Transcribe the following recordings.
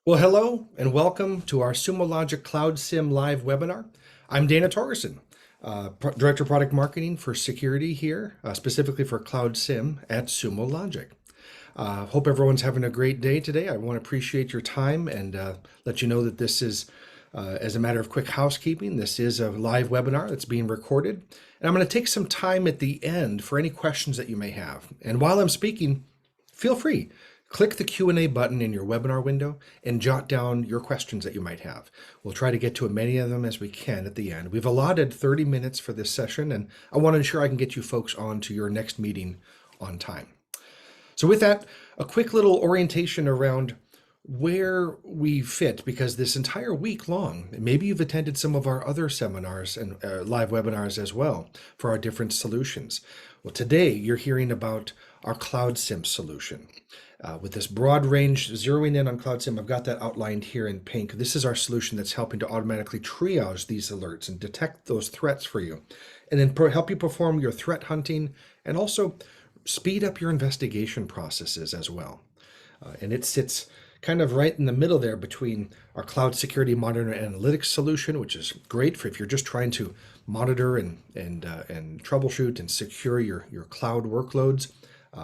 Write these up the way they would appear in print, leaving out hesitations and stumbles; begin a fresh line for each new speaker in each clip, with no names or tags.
Well, hello and welcome to our Sumo Logic Cloud SIEM live webinar. I'm Dana Torgersen, Director of Product Marketing for Security here, specifically for Cloud SIEM at Sumo Logic. Hope everyone's having a great day today. I want to appreciate your time and let you know that this is, as a matter of quick housekeeping, this is a live webinar that's being recorded. And I'm going to take some time at the end for any questions that you may have. And while I'm speaking, feel free. Click the Q&A button in your webinar window and jot down your questions that you might have. We'll try to get to as many of them as we can at the end. We've allotted 30 minutes for this session, and I want to ensure I can get you folks on to your next meeting on time. So with that, a quick little orientation around where we fit, because this entire week long, maybe you've attended some of our other seminars and live webinars as well for our different solutions. Well, today you're hearing about our Cloud SIEM solution. With this broad range, zeroing in on Cloud SIEM, I've got that outlined here in pink. This is our solution that's helping to automatically triage these alerts and detect those threats for you, and then help you perform your threat hunting and also speed up your investigation processes as well. And it sits kind of right in the middle there between our Cloud Security Monitoring Analytics solution, which is great for if you're just trying to monitor and troubleshoot and secure your cloud workloads.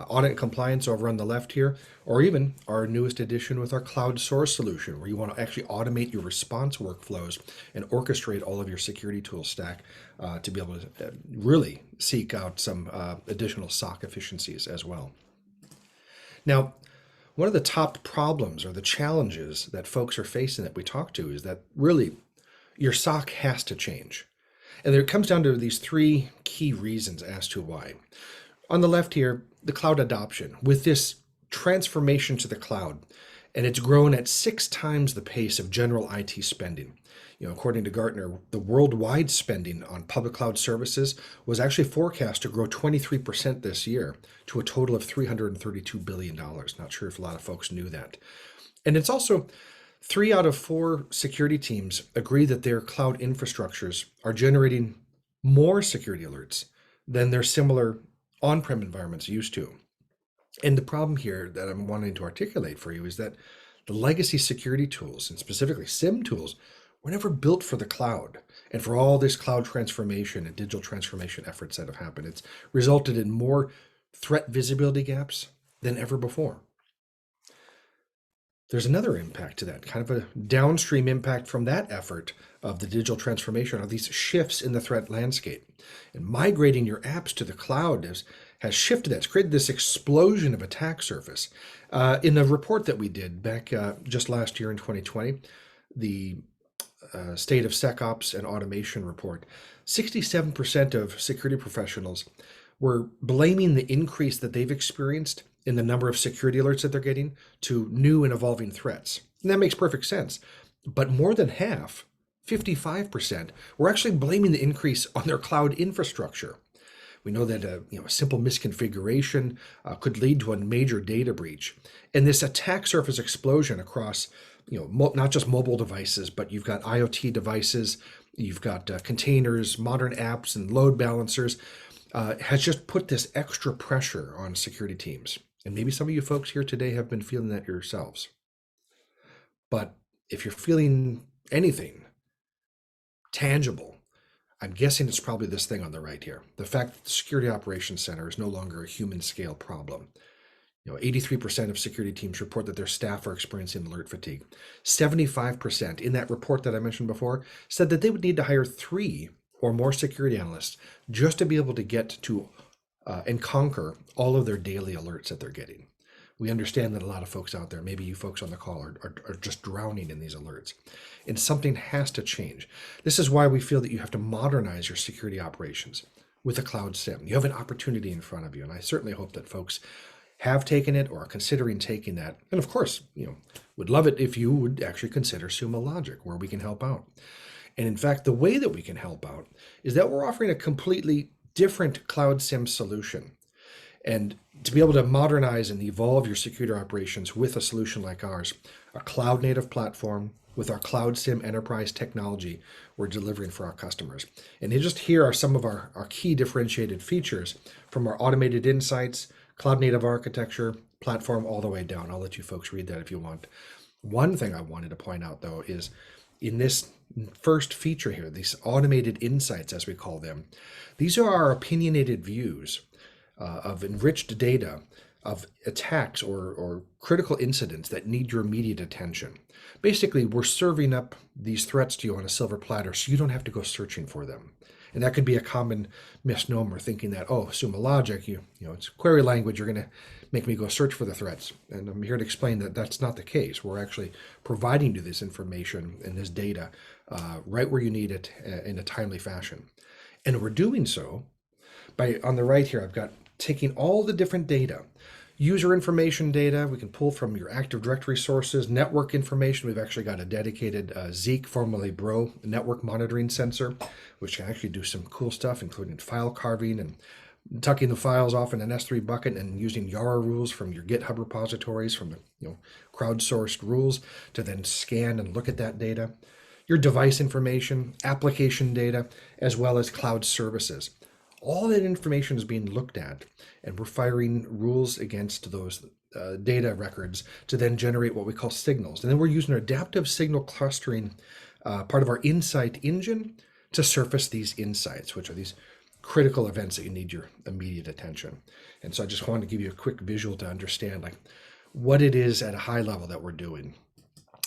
Audit and compliance over on the left here, or even our newest addition with our Cloud Source solution, where you want to actually automate your response workflows and orchestrate all of your security tool stack to be able to really seek out some additional SOC efficiencies as well. Now, one of the top problems or the challenges that folks are facing that we talk to is that really your SOC has to change. And it comes down to these three key reasons as to why. On the left here, the cloud adoption. With this transformation to the cloud, and it's grown at 6 times the pace of general IT spending. According to Gartner, the worldwide spending on public cloud services was actually forecast to grow 23% this year to a total of $332 billion. Not sure if a lot of folks knew that. And it's also 3 out of 4 security teams agree that their cloud infrastructures are generating more security alerts than their similar on-prem environments used to. And the problem here that I'm wanting to articulate for you is that the legacy security tools, and specifically SIEM tools, were never built for the cloud and for all this cloud transformation and digital transformation efforts that have happened. It's resulted in more threat visibility gaps than ever before. There's another impact to that, kind of a downstream impact from that effort of the digital transformation, of these shifts in the threat landscape. And migrating your apps to the cloud has shifted that. It's created this explosion of attack surface. In a report that we did back just last year in 2020, the State of SecOps and Automation report, 67% of security professionals were blaming the increase that they've experienced in the number of security alerts that they're getting to new and evolving threats. And that makes perfect sense. But more than half, 55%, were actually blaming the increase on their cloud infrastructure. We know that a simple misconfiguration could lead to a major data breach. And this attack surface explosion across not just mobile devices, but you've got IoT devices, you've got containers, modern apps, and load balancers, has just put this extra pressure on security teams. And maybe some of you folks here today have been feeling that yourselves. But if you're feeling anything tangible, I'm guessing it's probably this thing on the right here. The fact that the Security Operations Center is no longer a human scale problem. 83% of security teams report that their staff are experiencing alert fatigue. 75% in that report that I mentioned before said that they would need to hire 3 or more security analysts just to be able to get to and conquer all of their daily alerts that they're getting. We understand that a lot of folks out there, maybe you folks on the call, are just drowning in these alerts. And something has to change. This is why we feel that you have to modernize your security operations with a Cloud SIEM. You have an opportunity in front of you, and I certainly hope that folks have taken it or are considering taking that. And of course, would love it if you would actually consider Sumo Logic, where we can help out. And in fact, the way that we can help out is that we're offering a completely different Cloud SIEM solution. And to be able to modernize and evolve your security operations with a solution like ours, a cloud native platform with our Cloud SIEM enterprise technology we're delivering for our customers. And just here are some of our key differentiated features from our automated insights, cloud native architecture, platform all the way down. I'll let you folks read that if you want. One thing I wanted to point out, though, is in this first feature here, these automated insights, as we call them, these are our opinionated views of enriched data of attacks or critical incidents that need your immediate attention. Basically, we're serving up these threats to you on a silver platter so you don't have to go searching for them. And that could be a common misnomer, thinking that, oh, Sumo Logic, it's query language, you're going to make me go search for the threats. And I'm here to explain that that's not the case. We're actually providing you this information and this data right where you need it in a timely fashion. And we're doing so by, on the right here, I've got taking all the different data, user information data, we can pull from your Active Directory sources, network information. We've actually got a dedicated Zeek, formerly Bro, network monitoring sensor, which can actually do some cool stuff, including file carving and tucking the files off in an S3 bucket and using Yara rules from your GitHub repositories, from the crowdsourced rules, to then scan and look at that data. Your device information, application data, as well as cloud services. All that information is being looked at, and we're firing rules against those data records to then generate what we call signals. And then we're using adaptive signal clustering, part of our insight engine, to surface these insights, which are these critical events that you need your immediate attention. And so I just wanted to give you a quick visual to understand what it is at a high level that we're doing.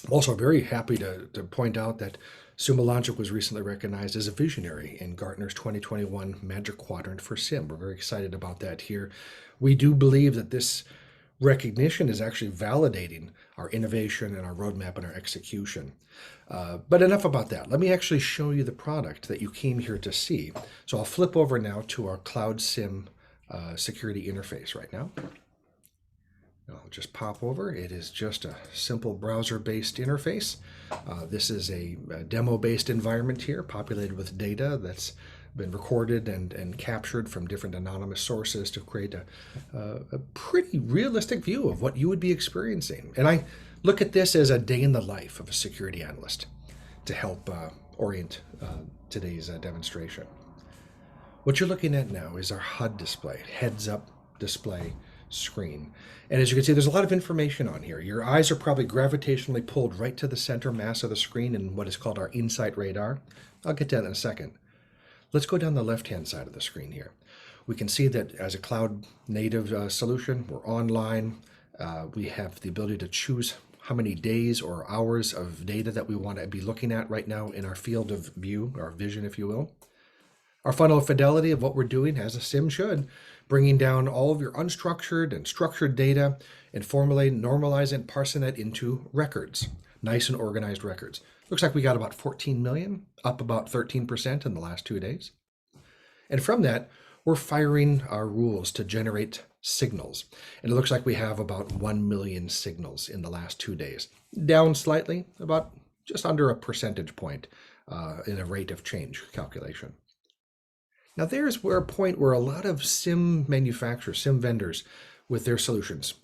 I'm also very happy to point out that Sumo Logic was recently recognized as a visionary in Gartner's 2021 Magic Quadrant for SIEM. We're very excited about that here. We do believe that this recognition is actually validating our innovation and our roadmap and our execution. But enough about that. Let me actually show you the product that you came here to see. So I'll flip over now to our Cloud SIEM security interface right now. I'll just pop over. It is just a simple browser-based interface. This is a demo-based environment here, populated with data that's been recorded and captured from different anonymous sources to create a pretty realistic view of what you would be experiencing. And I look at this as a day in the life of a security analyst to help orient today's demonstration. What you're looking at now is our HUD display, heads-up display screen. And as you can see, there's a lot of information on here. Your eyes are probably gravitationally pulled right to the center mass of the screen in what is called our Insight Radar. I'll get to that in a second. Let's go down the left-hand side of the screen here. We can see that as a cloud-native solution, we're online. We have the ability to choose how many days or hours of data that we want to be looking at right now in our field of view, our vision, if you will. Our funnel of fidelity of what we're doing, as a SIEM should, bringing down all of your unstructured and structured data and normalizing and parsing it into records, nice and organized records. Looks like we got about 14 million, up about 13% in the last 2 days. And from that, we're firing our rules to generate signals. And it looks like we have about 1 million signals in the last 2 days, down slightly, about just under a percentage point in a rate of change calculation. Now there's a point where a lot of SIEM manufacturers, SIEM vendors with their solutions,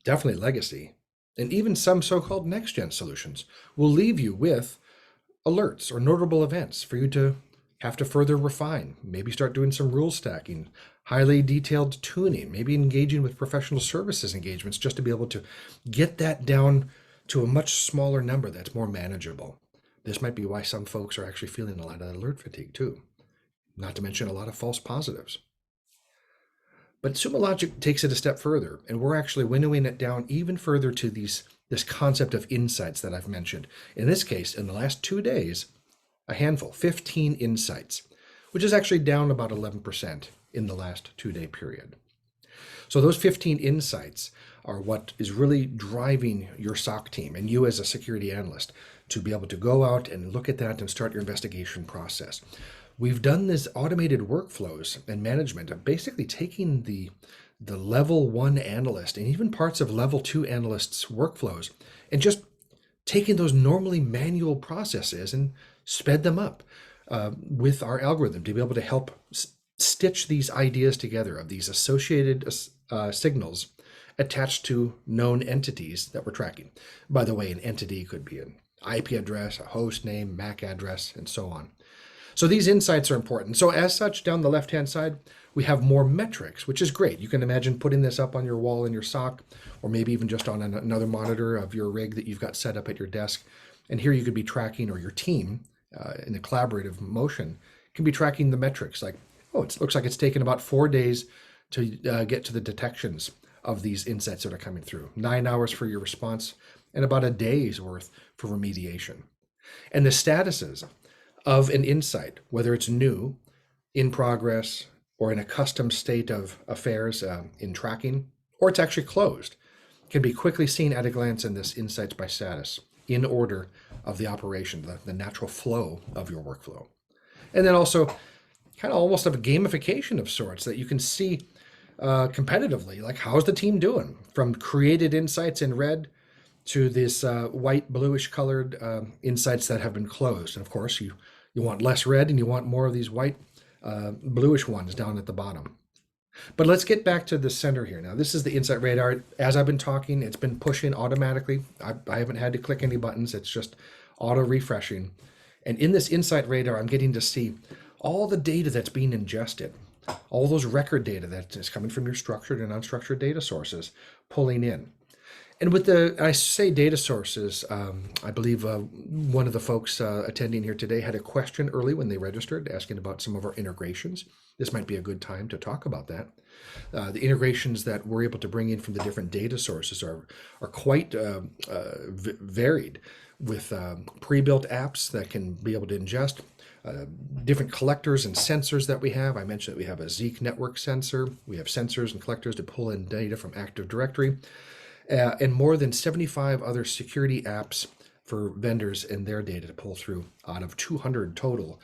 definitely legacy, and even some so-called next-gen solutions, will leave you with alerts or notable events for you to have to further refine, maybe start doing some rule stacking, highly detailed tuning, maybe engaging with professional services engagements just to be able to get that down to a much smaller number that's more manageable. This might be why some folks are actually feeling a lot of alert fatigue too. Not to mention a lot of false positives. But Sumo Logic takes it a step further, and we're actually winnowing it down even further to this concept of insights that I've mentioned. In this case, in the last 2 days, a handful, 15 insights, which is actually down about 11% in the last 2-day period. So those 15 insights are what is really driving your SOC team and you as a security analyst to be able to go out and look at that and start your investigation process. We've done this automated workflows and management of basically taking the level 1 analyst and even parts of level 2 analysts' workflows and just taking those normally manual processes and sped them up with our algorithm to be able to help stitch these ideas together of these associated signals attached to known entities that we're tracking. By the way, an entity could be an IP address, a host name, MAC address, and so on. So these insights are important. So as such, down the left-hand side, we have more metrics, which is great. You can imagine putting this up on your wall in your SOC, or maybe even just on another monitor of your rig that you've got set up at your desk. And here you could be tracking, or your team in a collaborative motion can be tracking the metrics like, oh, it looks like it's taken about 4 days to get to the detections of these insights that are coming through. 9 hours for your response and about a day's worth for remediation. And the statuses of an insight, whether it's new, in progress, or in a custom state of affairs in tracking, or it's actually closed, can be quickly seen at a glance in this insights by status, in order of the operation, the natural flow of your workflow. And then also kind of almost of a gamification of sorts that you can see competitively, like how's the team doing? From created insights in red to this white bluish colored insights that have been closed. And of course, you want less red and you want more of these white bluish ones down at the bottom. But let's get back to the center here. Now, this is the Insight Radar. As I've been talking, it's been pushing automatically. I haven't had to click any buttons. It's just auto refreshing. And in this Insight Radar, I'm getting to see all the data that's being ingested, all those record data that is coming from your structured and unstructured data sources pulling in. And with I say data sources, I believe one of the folks attending here today had a question early when they registered, asking about some of our integrations. This might be a good time to talk about that. The integrations that we're able to bring in from the different data sources are quite varied, with pre-built apps that can be able to ingest different collectors and sensors that we have. I mentioned that we have a Zeek network sensor. We have sensors and collectors to pull in data from Active Directory. And more than 75 other security apps for vendors and their data to pull through out of 200 total,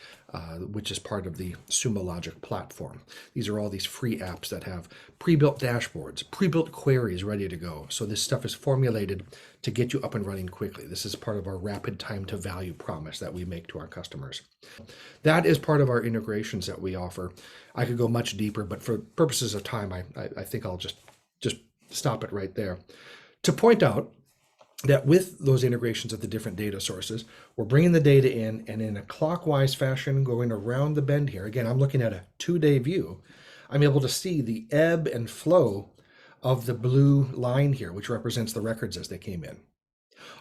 which is part of the Sumo Logic platform. These are all these free apps that have pre-built dashboards, pre-built queries ready to go. So this stuff is formulated to get you up and running quickly. This is part of our rapid time to value promise that we make to our customers. That is part of our integrations that we offer. I could go much deeper, but for purposes of time, I think I'll just stop it right there. To point out that with those integrations of the different data sources, we're bringing the data in, and in a clockwise fashion, going around the bend here. Again, I'm looking at a 2-day view. I'm able to see the ebb and flow of the blue line here, which represents the records as they came in.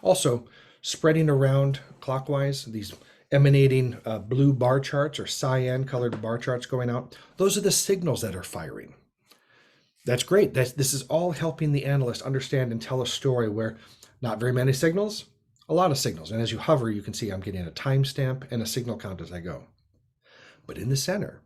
Also, spreading around clockwise, these emanating blue bar charts or cyan colored bar charts going out, those are the signals that are firing. That's great. This is all helping the analyst understand and tell a story where not very many signals, a lot of signals. And as you hover, you can see I'm getting a timestamp and a signal count as I go. But in the center,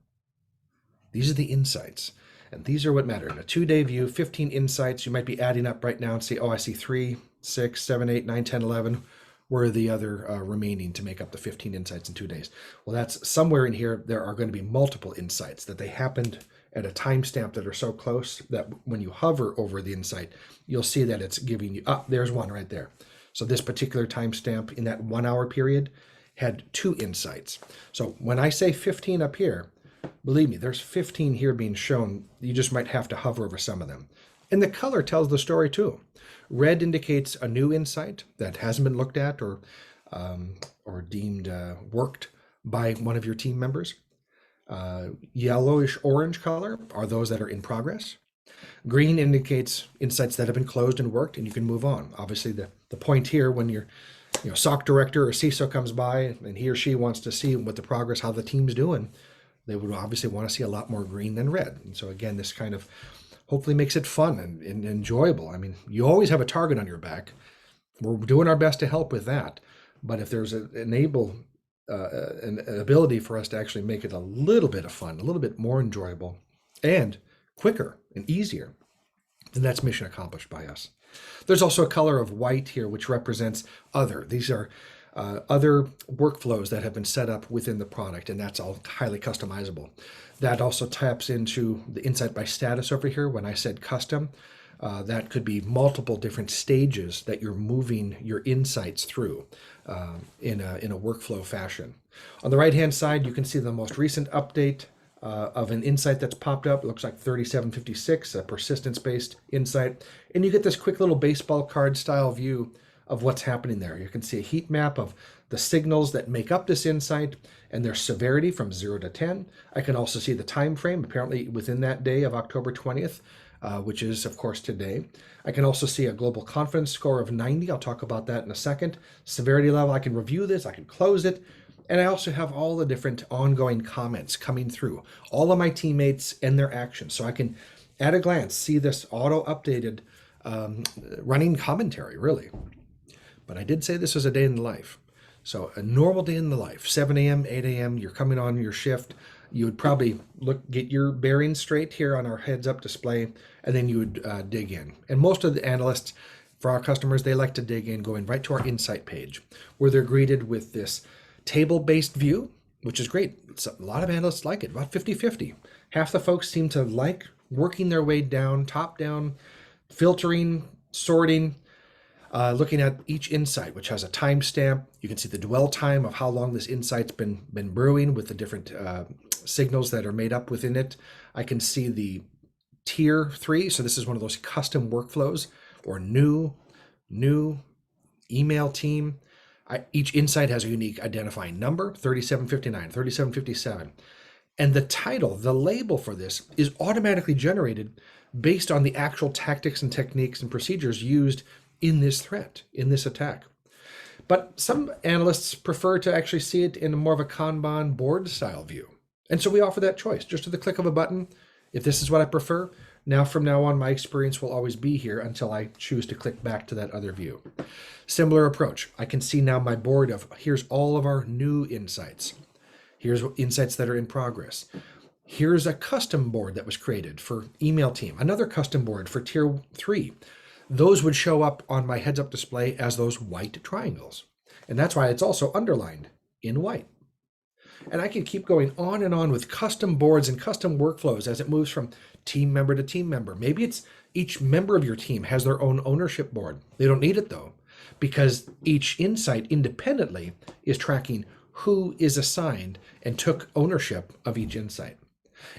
these are the insights. And these are what matter. In a 2-day view, 15 insights. You might be adding up right now and say, oh, I see 3, 6, 7, 8, 9, 10, 11. Where are the other remaining to make up the 15 insights in 2 days? Well, that's somewhere in here. There are going to be multiple insights that they happened at a timestamp that are so close that when you hover over the insight, you'll see that it's giving you, there's one right there. So this particular timestamp in that 1 hour period had 2 insights. So when I say 15 up here, believe me, there's 15 here being shown. You just might have to hover over some of them. And the color tells the story too. Red indicates a new insight that hasn't been looked at or deemed worked by one of your team members. Yellowish orange color are those that are in progress. Green indicates insights that have been closed and worked, and you can move on. Obviously, the point here, when your SOC director or CISO comes by and he or she wants to see what the progress, how the team's doing, they would obviously want to see a lot more green than red. And so again, this kind of hopefully makes it fun and enjoyable. I mean, you always have a target on your back. We're doing our best to help with that. But if there's an ability for us to actually make it a little bit of fun, a little bit more enjoyable, and quicker and easier, then that's mission accomplished by us. There's also a color of white here, which represents other. These are other workflows that have been set up within the product, and that's all highly customizable. That also taps into the insight by status over here. When I said custom, that could be multiple different stages that you're moving your insights through in a workflow fashion. On the right-hand side, you can see the most recent update of an insight that's popped up. It looks like 3756, a persistence-based insight. And you get this quick little baseball card style view of what's happening there. You can see a heat map of the signals that make up this insight and their severity from 0 to 10. I can also see the time frame, apparently within that day of October 20th, which is, of course, today. I can also see a global confidence score of 90. I'll talk about that in a second. Severity level, I can review this, I can close it. And I also have all the different ongoing comments coming through, all of my teammates and their actions. So I can, at a glance, see this auto-updated running commentary, really. But I did say this was a day in the life. So a normal day in the life, 7 a.m., 8 a.m., you're coming on your shift. You would probably get your bearings straight here on our heads-up display, and then you would dig in. And most of the analysts, for our customers, they like to dig in, going right to our insight page, where they're greeted with this table-based view, which is great. A lot of analysts like it, about 50-50. Half the folks seem to like working their way down, top-down, filtering, sorting, looking at each insight, which has a timestamp. You can see the dwell time of how long this insight's been brewing with the different signals that are made up within it. I can see the tier 3. So this is one of those custom workflows or new email team. Each insight has a unique identifying number, 3759, 3757. And the title, the label for this, is automatically generated based on the actual tactics and techniques and procedures used in this threat, in this attack. But some analysts prefer to actually see it in more of a Kanban board style view. And so we offer that choice, just to the click of a button. If this is what I prefer, from now on, my experience will always be here until I choose to click back to that other view. Similar approach. I can see now my board of, here's all of our new insights. Here's insights that are in progress. Here's a custom board that was created for email team, another custom board for tier 3. Those would show up on my heads-up display as those white triangles. And that's why it's also underlined in white. And I can keep going on and on with custom boards and custom workflows as it moves from team member to team member. Maybe it's each member of your team has their own ownership board. They don't need it though, because each insight independently is tracking who is assigned and took ownership of each insight.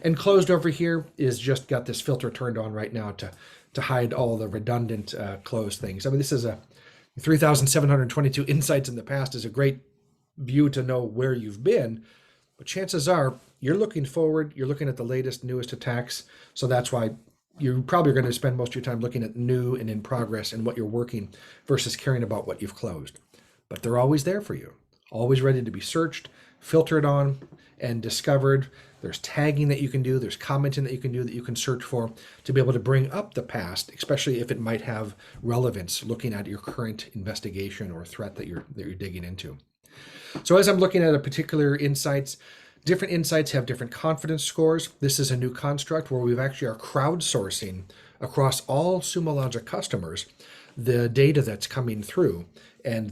And closed over here is just got this filter turned on right now to hide all the redundant closed things. I mean, this is a 3,722 insights in the past is a great view to know where you've been, but chances are you're looking forward, you're looking at the latest, newest attacks. So that's why you're probably going to spend most of your time looking at new and in progress and what you're working versus caring about what you've closed. But they're always there for you, always ready to be searched, filtered on, and discovered. There's tagging that you can do, there's commenting that you can do that you can search for to be able to bring up the past, especially if it might have relevance looking at your current investigation or threat that you're digging into. So as I'm looking at a particular insights, different insights have different confidence scores. This is a new construct where we've actually are crowdsourcing across all Sumo Logic customers the data that's coming through and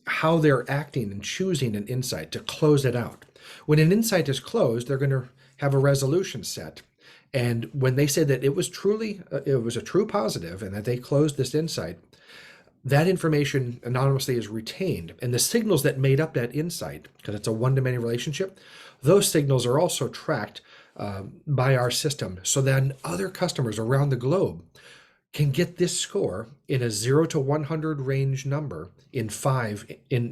how they're acting and choosing an insight to close it out. When an insight is closed, they're going to have a resolution set. And when they say that it was a true positive and that they closed this insight, that information anonymously is retained. And the signals that made up that insight, because it's a one-to-many relationship, those signals are also tracked by our system. So then other customers around the globe can get this score in a 0 to 100 range number in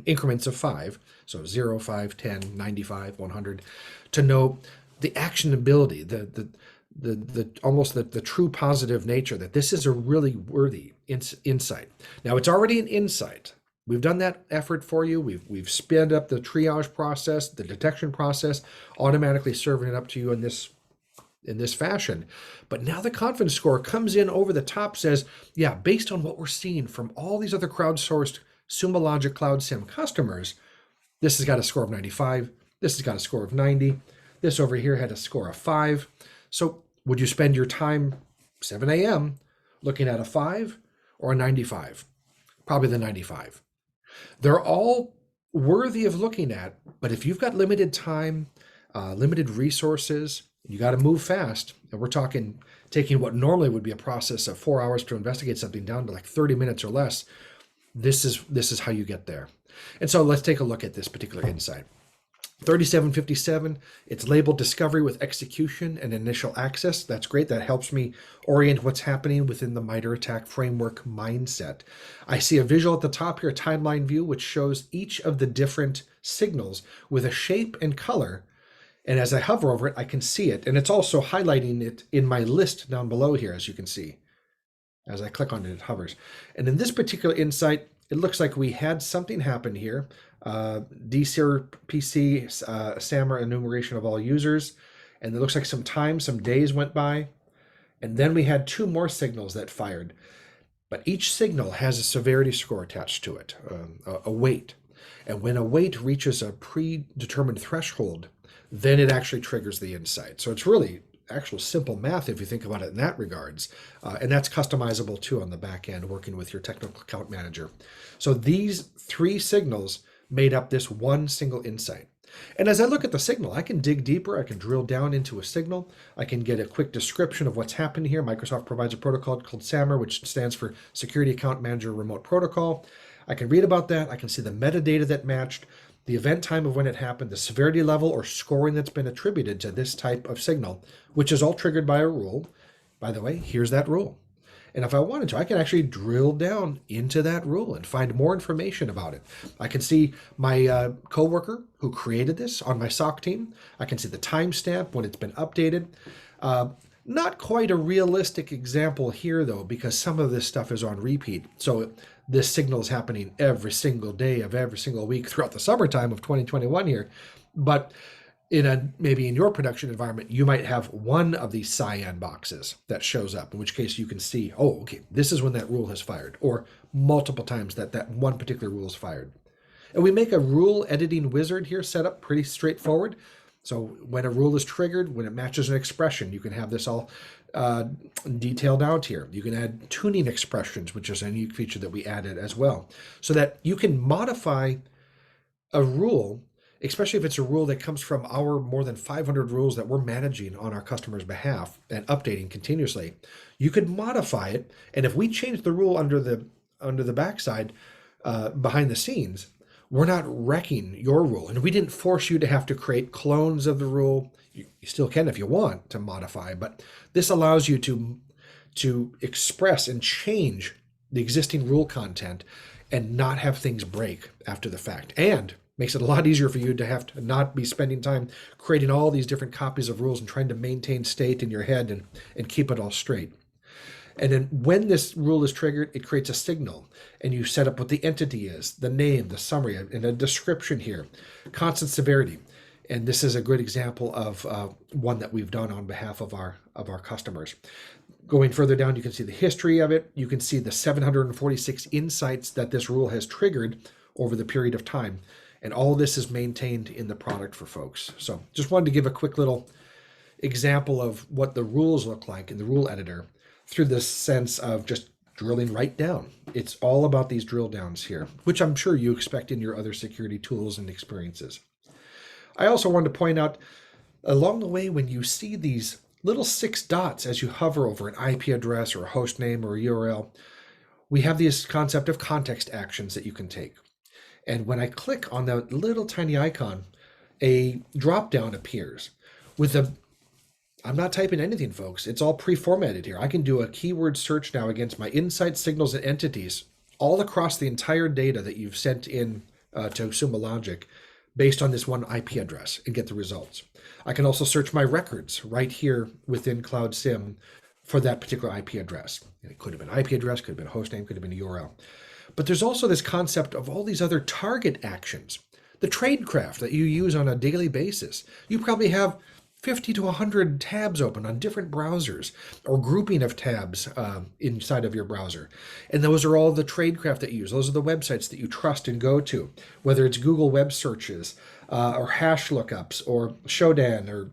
increments of 5. So 0, 5, 10, 95, 100, to know the actionability, the almost the true positive nature that this is a really worthy insight. Now it's already an insight. We've done that effort for you. We've sped up the triage process, the detection process, automatically serving it up to you in this fashion. But now the confidence score comes in over the top, says, yeah, based on what we're seeing from all these other crowdsourced Sumo Logic Cloud SIEM customers, this has got a score of 95. This has got a score of 90. This over here had a score of 5. So would you spend your time 7 a.m. looking at a 5 or a 95? Probably the 95. They're all worthy of looking at, but if you've got limited time, limited resources, you got to move fast. And we're talking taking what normally would be a process of 4 hours to investigate something down to like 30 minutes or less. This is how you get there. And so let's take a look at this particular insight. 3757, it's labeled discovery with execution and initial access. That's great. That helps me orient what's happening within the MITRE ATT&CK framework mindset. I see a visual at the top here, a timeline view, which shows each of the different signals with a shape and color. And as I hover over it, I can see it. And it's also highlighting it in my list down below here, as you can see. As I click on it, it hovers. And in this particular insight, it looks like we had something happen here. DCRPC, SAMR enumeration of all users. And it looks like some days went by. And then we had two more signals that fired. But each signal has a severity score attached to it, a weight. And when a weight reaches a predetermined threshold, then it actually triggers the insight. So it's really actual simple math if you think about it in that regards. And that's customizable too on the back end, working with your technical account manager. So these three signals made up this one single insight. And as I look at the signal, I can dig deeper. I can drill down into a signal. I can get a quick description of what's happened here. Microsoft provides a protocol called SAMR, which stands for Security Account Manager Remote Protocol. I can read about that. I can see the metadata that matched, the event time of when it happened, the severity level or scoring that's been attributed to this type of signal, which is all triggered by a rule. By the way, here's that rule. And if I wanted to, I can actually drill down into that rule and find more information about it. I can see my coworker who created this on my SOC team. I can see the timestamp when it's been updated. Not quite a realistic example here, though, because some of this stuff is on repeat. So this signal is happening every single day of every single week throughout the summertime of 2021 here. But maybe in your production environment, you might have one of these cyan boxes that shows up, in which case you can see, oh, okay, this is when that rule has fired, or multiple times that one particular rule is fired. And we make a rule editing wizard here set up pretty straightforward. So when a rule is triggered, when it matches an expression, you can have this all detailed out here. You can add tuning expressions, which is a unique feature that we added as well, so that you can modify a rule, especially if it's a rule that comes from our more than 500 rules that we're managing on our customers' behalf and updating continuously. You could modify it, and if we change the rule under the backside, behind the scenes, we're not wrecking your rule. And we didn't force you to have to create clones of the rule. You still can if you want to modify, but this allows you to express and change the existing rule content and not have things break after the fact. And makes it a lot easier for you to have to not be spending time creating all these different copies of rules and trying to maintain state in your head and keep it all straight. And then when this rule is triggered, it creates a signal, and you set up what the entity is, the name, the summary, and a description here, constant severity. And this is a good example of one that we've done on behalf of our customers. Going further down, you can see the history of it. You can see the 746 insights that this rule has triggered over the period of time. And all this is maintained in the product for folks. So just wanted to give a quick little example of what the rules look like in the rule editor through this sense of just drilling right down. It's all about these drill downs here, which I'm sure you expect in your other security tools and experiences. I also wanted to point out along the way, when you see these little 6 dots as you hover over an IP address or a host name or a URL, we have this concept of context actions that you can take. And when I click on that little tiny icon, a drop down appears with I'm not typing anything, folks. It's all pre-formatted here. I can do a keyword search now against my insights, signals, and entities all across the entire data that you've sent in to Sumo Logic based on this one IP address and get the results. I can also search my records right here within Cloud SIEM for that particular IP address. And it could have been an IP address, could have been a host name, could have been a URL. But there's also this concept of all these other target actions. The tradecraft that you use on a daily basis. You probably have 50 to 100 tabs open on different browsers or grouping of tabs inside of your browser. And those are all the tradecraft that you use. Those are the websites that you trust and go to, whether it's Google web searches or hash lookups or Shodan or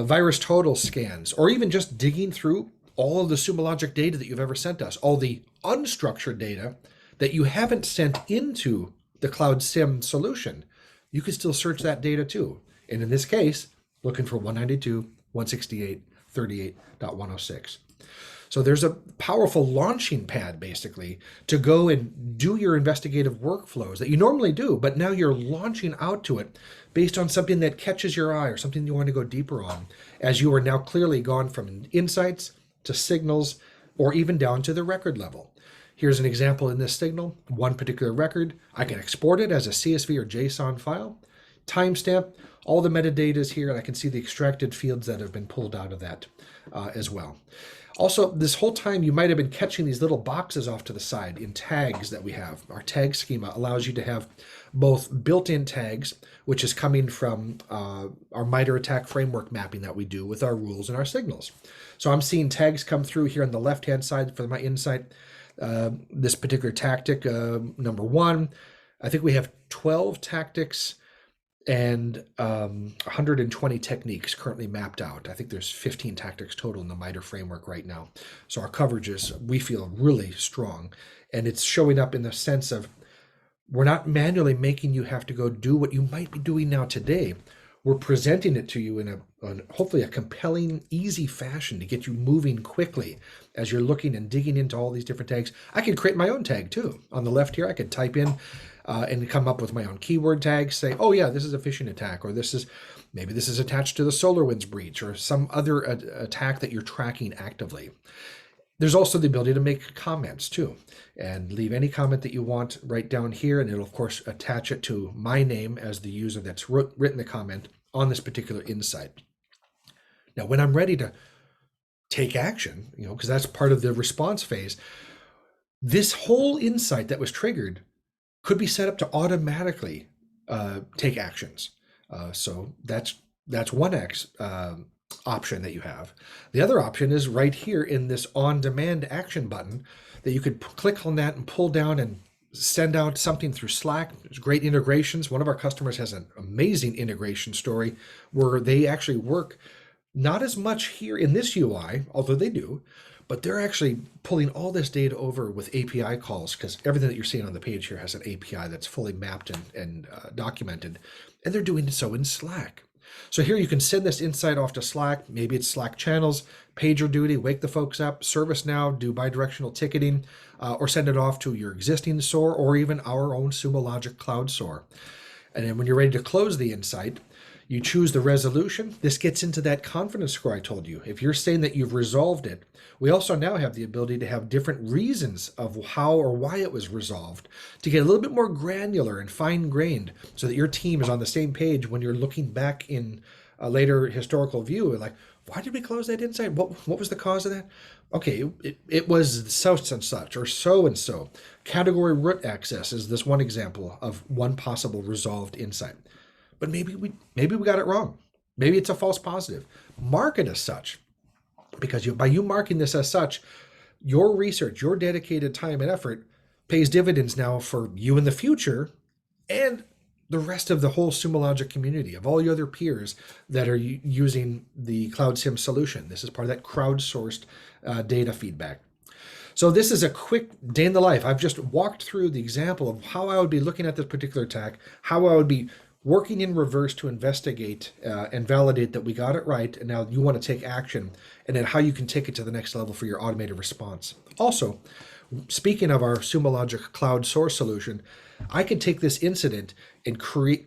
virus total scans, or even just digging through all of the Sumo Logic data that you've ever sent us, all the unstructured data that you haven't sent into the Cloud SIEM solution. You can still search that data too. And in this case, looking for 192.168.38.106. So there's a powerful launching pad basically to go and do your investigative workflows that you normally do, but now you're launching out to it based on something that catches your eye or something you want to go deeper on, as you are now clearly gone from insights to signals or even down to the record level. Here's an example in this signal, one particular record. I can export it as a CSV or JSON file, timestamp, all the metadata is here, and I can see the extracted fields that have been pulled out of that as well. Also, this whole time you might have been catching these little boxes off to the side in tags that we have. Our tag schema allows you to have both built-in tags, which is coming from our MITRE ATT&CK framework mapping that we do with our rules and our signals. So I'm seeing tags come through here on the left-hand side for my insight. This particular tactic, number 1, I think we have 12 tactics and 120 techniques currently mapped out. I think there's 15 tactics total in the MITRE framework right now. So our coverage is, we feel, really strong. And it's showing up in the sense of we're not manually making you have to go do what you might be doing now today. We're presenting it to you in a hopefully a compelling, easy fashion to get you moving quickly as you're looking and digging into all these different tags. I can create my own tag too. On the left here, I could type in and come up with my own keyword tags, say, oh yeah, this is a phishing attack, or maybe this is attached to the SolarWinds breach, or some other attack that you're tracking actively. There's also the ability to make comments too, and leave any comment that you want right down here, and it'll of course attach it to my name as the user that's written the comment on this particular insight. Now, when I'm ready to take action, because that's part of the response phase, this whole insight that was triggered could be set up to automatically take actions. So that's one option that you have. The other option is right here in this on-demand action button that you could click on that and pull down and send out something through Slack. There's great integrations. One of our customers has an amazing integration story where they actually work not as much here in this UI, although they do, but they're actually pulling all this data over with API calls, because everything that you're seeing on the page here has an API that's fully mapped and documented, and they're doing so in Slack. So here you can send this insight off to Slack. Maybe it's Slack channels, PagerDuty, wake the folks up, ServiceNow, do bidirectional ticketing, or send it off to your existing SOAR or even our own Sumo Logic Cloud SOAR. And then when you're ready to close the insight, you choose the resolution. This gets into that confidence score I told you. If you're saying that you've resolved it, we also now have the ability to have different reasons of how or why it was resolved to get a little bit more granular and fine-grained so that your team is on the same page when you're looking back in a later historical view. Like, why did we close that insight? What was the cause of that? Okay, it was such and such or so and so. Category root access is this one example of one possible resolved insight. But maybe we got it wrong. Maybe it's a false positive. Mark it as such, because by you marking this as such, your research, your dedicated time and effort pays dividends now for you in the future and the rest of the whole Sumo Logic community, of all your other peers that are using the Cloud SIEM solution. This is part of that crowdsourced data feedback. So this is a quick day in the life. I've just walked through the example of how I would be looking at this particular attack, how I would be working in reverse to investigate and validate that we got it right, and now you want to take action, and then how you can take it to the next level for your automated response. Also, speaking of our Sumo Logic Cloud Source solution, I can take this insight and create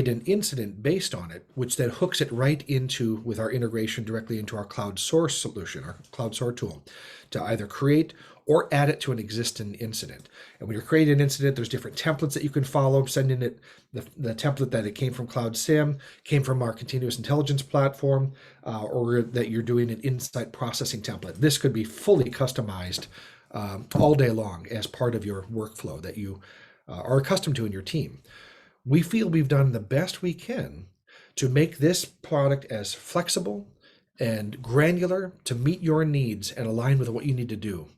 an incident based on it, which then hooks it right into, with our integration directly into our Cloud Source solution, our Cloud Source tool, to either create or add it to an existing incident. And when you're creating an incident, there's different templates that you can follow, sending it the template that it came from Cloud SIEM, came from our continuous intelligence platform, or that you're doing an insight processing template. This could be fully customized all day long as part of your workflow that you are accustomed to in your team. We feel we've done the best we can to make this product as flexible and granular to meet your needs and align with what you need to do,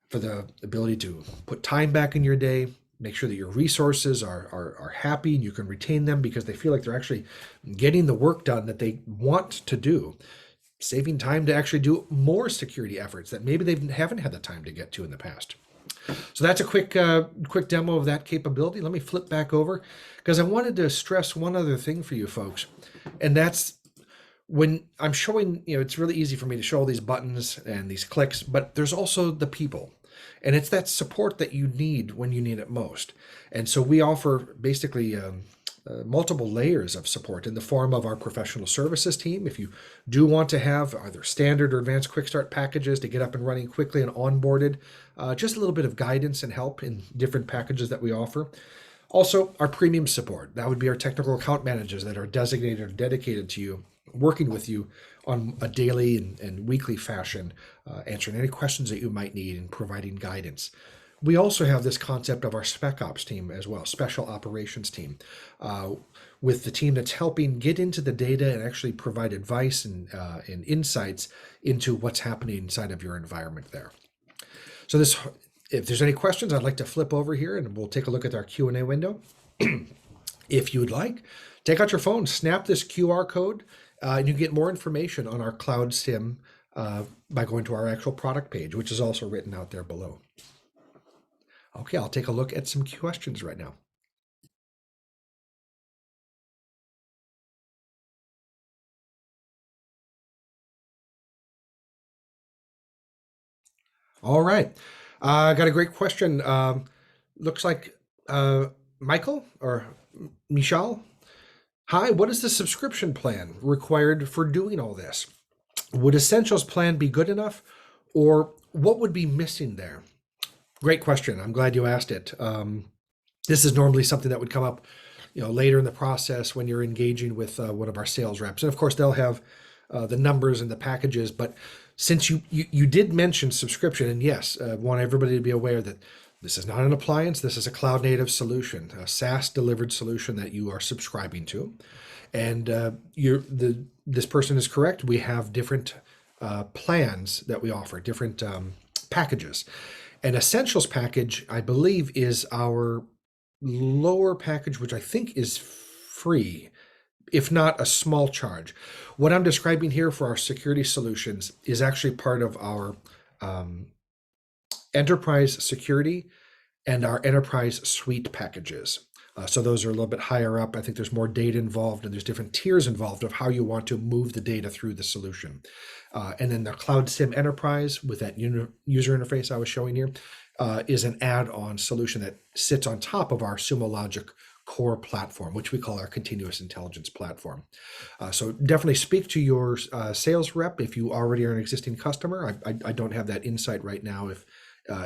for the ability to put time back in your day, make sure that your resources are happy and you can retain them because they feel like they're actually getting the work done that they want to do, saving time to actually do more security efforts that maybe they haven't had the time to get to in the past. So that's a quick demo of that capability. Let me flip back over because I wanted to stress one other thing for you folks, and that's when I'm showing, it's really easy for me to show all these buttons and these clicks, but there's also the people. And it's that support that you need when you need it most. And so we offer basically multiple layers of support in the form of our professional services team. If you do want to have either standard or advanced quick start packages to get up and running quickly and onboarded, just a little bit of guidance and help in different packages that we offer. Also, our premium support. That would be our technical account managers that are designated or dedicated to you, working with you on a daily and weekly fashion, answering any questions that you might need and providing guidance. We also have this concept of our SecOps team as well, special operations team, with the team that's helping get into the data and actually provide advice and insights into what's happening inside of your environment there. So if there's any questions, I'd like to flip over here and we'll take a look at our Q&A window. If you'd like, take out your phone, snap this QR code, and you get more information on our Cloud SIEM by going to our actual product page, which is also written out there below. Okay, I'll take a look at some questions right now. All right. I got a great question. Looks like Michael or Michal. Hi, what is the subscription plan required for doing all this? Would Essentials plan be good enough, or what would be missing there? Great question. I'm glad you asked it. This is normally something that would come up, later in the process when you're engaging with one of our sales reps, and of course they'll have the numbers and the packages. But since you did mention subscription, and yes, I want everybody to be aware that this is not an appliance. This is a cloud native solution, a SaaS delivered solution that you are subscribing to. And this person is correct. We have different plans that we offer, different packages. An Essentials package, I believe, is our lower package, which I think is free, if not a small charge. What I'm describing here for our security solutions is actually part of our enterprise security and our enterprise suite packages. So those are a little bit higher up. I think there's more data involved and there's different tiers involved of how you want to move the data through the solution. And then the Cloud SIEM Enterprise with that user interface I was showing here is an add-on solution that sits on top of our Sumo Logic core platform, which we call our continuous intelligence platform. So definitely speak to your sales rep if you already are an existing customer. I don't have that insight right now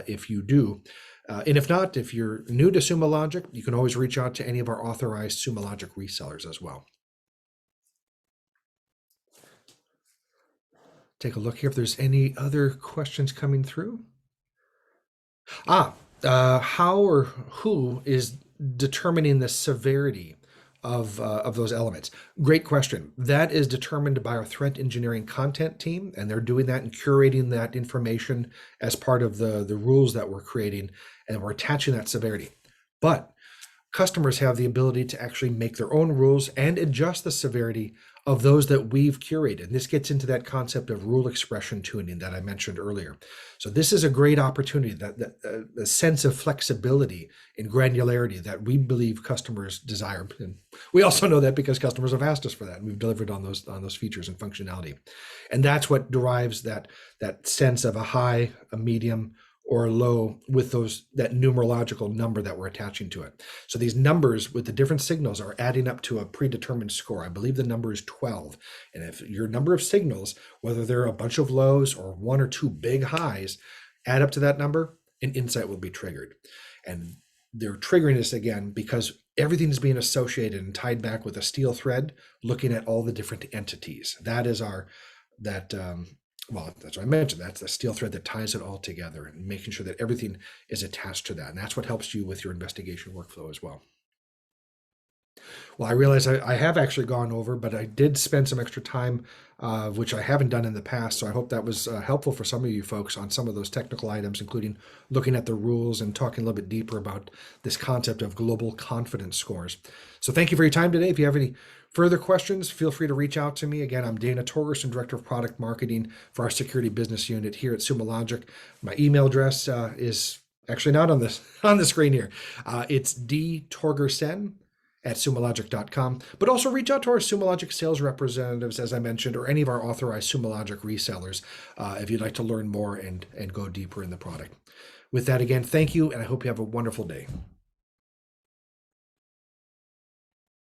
if you do. And if not, if you're new to Sumo Logic, you can always reach out to any of our authorized Sumo Logic resellers as well. Take a look here if there's any other questions coming through. How or who is determining the severity of those elements? Great question. That is determined by our threat engineering content team, and they're doing that and curating that information as part of the rules that we're creating, and we're attaching that severity. But customers have the ability to actually make their own rules and adjust the severity of those that we've curated. And this gets into that concept of rule expression tuning that I mentioned earlier. So this is a great opportunity, that a sense of flexibility and granularity that we believe customers desire. And we also know that because customers have asked us for that, and we've delivered on those features and functionality. And that's what derives that sense of a high, a medium, or low with that numerological number that we're attaching to it. So these numbers with the different signals are adding up to a predetermined score. I believe the number is 12. And if your number of signals, whether they're a bunch of lows or one or two big highs, add up to that number, an insight will be triggered. And they're triggering this again because everything is being associated and tied back with a steel thread, looking at all the different entities. That is well, that's what I mentioned. That's the steel thread that ties it all together and making sure that everything is attached to that. And that's what helps you with your investigation workflow as well. Well, I realize I have actually gone over, but I did spend some extra time, which I haven't done in the past. So I hope that was helpful for some of you folks on some of those technical items, including looking at the rules and talking a little bit deeper about this concept of global confidence scores. So thank you for your time today. If you have any further questions, feel free to reach out to me. Again, I'm Dana Torgersen, Director of Product Marketing for our Security Business Unit here at Sumo Logic. My email address is actually not on the screen here. It's dtorgersen at sumologic.com, but also reach out to our Sumo Logic sales representatives, as I mentioned, or any of our authorized Sumo Logic resellers if you'd like to learn more and go deeper in the product. With that, again, thank you, and I hope you have a wonderful day.